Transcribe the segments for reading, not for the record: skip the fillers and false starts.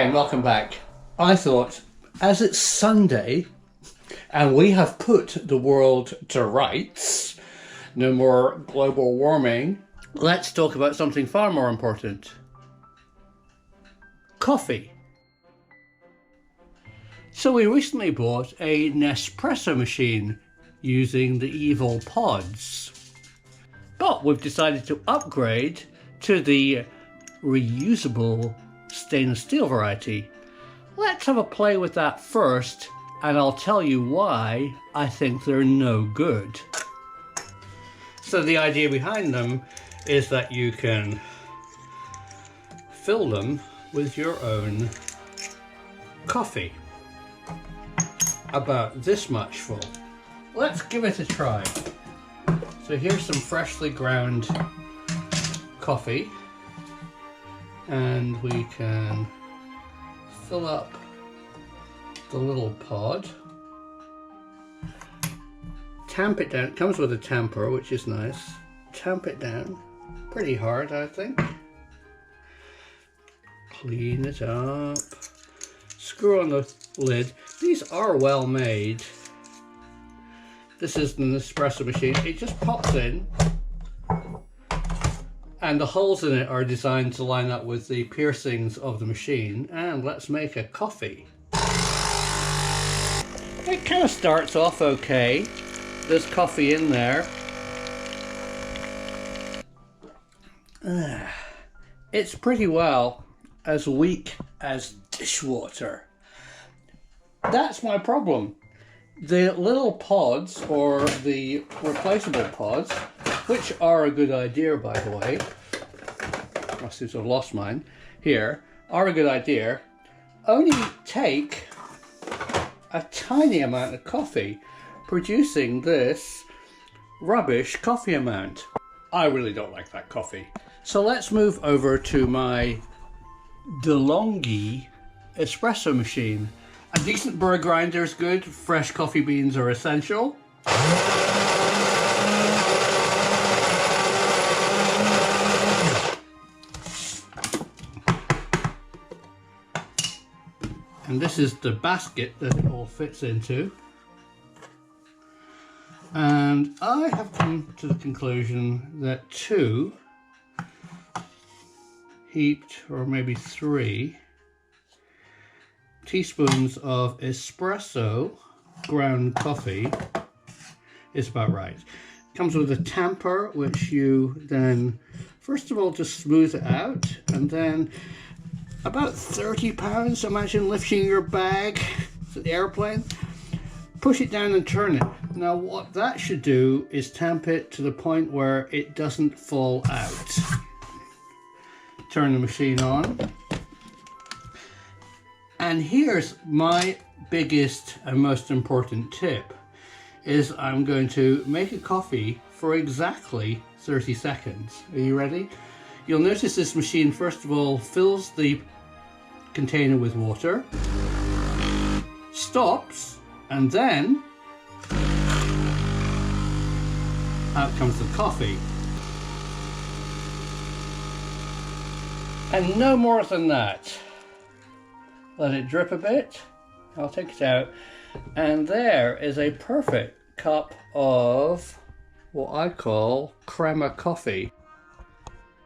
Hi and welcome back. I thought, as it's Sunday and we have put the world to rights, no more global warming, let's talk about something far more important. Coffee. So we recently bought a Nespresso machine using the evil pods. But we've decided to upgrade to the reusable stainless steel variety. Let's have a play with that first, and I'll tell you why I think they're no good. So the idea behind them is that you can fill them with your own coffee. About this much full. Let's give it a try. So here's some freshly ground coffee, and we can fill up the little pod, tamp it down. It comes with a tamper, which is nice. Tamp it down pretty hard, I think. Clean it up, screw on the lid. These are well made. This is an espresso machine. It just pops in, and the holes in it are designed to line up with the piercings of the machine. And let's make a coffee. It kind of starts off okay. There's coffee in there. It's pretty well as weak as dishwater. That's my problem. The little pods, or the replaceable pods, which are a good idea, by the way, I seem to have lost mine here, are a good idea, only take a tiny amount of coffee, producing this rubbish coffee amount. I really don't like that coffee. So let's move over to my Longhi espresso machine. A decent burr grinder is good. Fresh coffee beans are essential. And this is the basket that it all fits into. And I have come to the conclusion that 2 heaped, or maybe 3, teaspoons of espresso ground coffee is about right. Comes with a tamper, which you then first of all just smooth it out, and then about 30 pounds, imagine lifting your bag to the airplane, push it down and turn it. Now what that should do is tamp it to the point where it doesn't fall out. Turn the machine on. And here's my biggest and most important tip, is I'm going to make a coffee for exactly 30 seconds. Are you ready? You'll notice this machine, first of all, fills the container with water, stops, and then out comes the coffee. And no more than that. Let it drip a bit. I'll take it out. And there is a perfect cup of what I call crema coffee.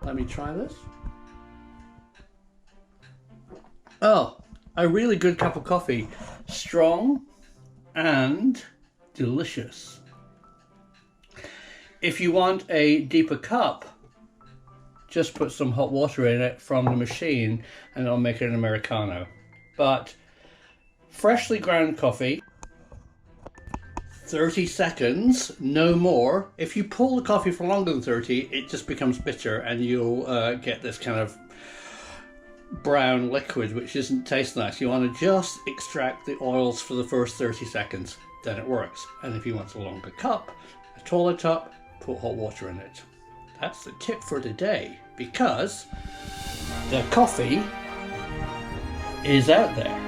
Let me try this. Oh, a really good cup of coffee. Strong and delicious. If you want a deeper cup, just put some hot water in it from the machine and it'll make it an Americano. But freshly ground coffee, 30 seconds, no more. If you pull the coffee for longer than 30, it just becomes bitter and you'll get this kind of brown liquid, which doesn't taste nice. You want to just extract the oils for the first 30 seconds, then it works. And if you want a longer cup, a taller cup, put hot water in it. That's the tip for today, because the coffee is out there.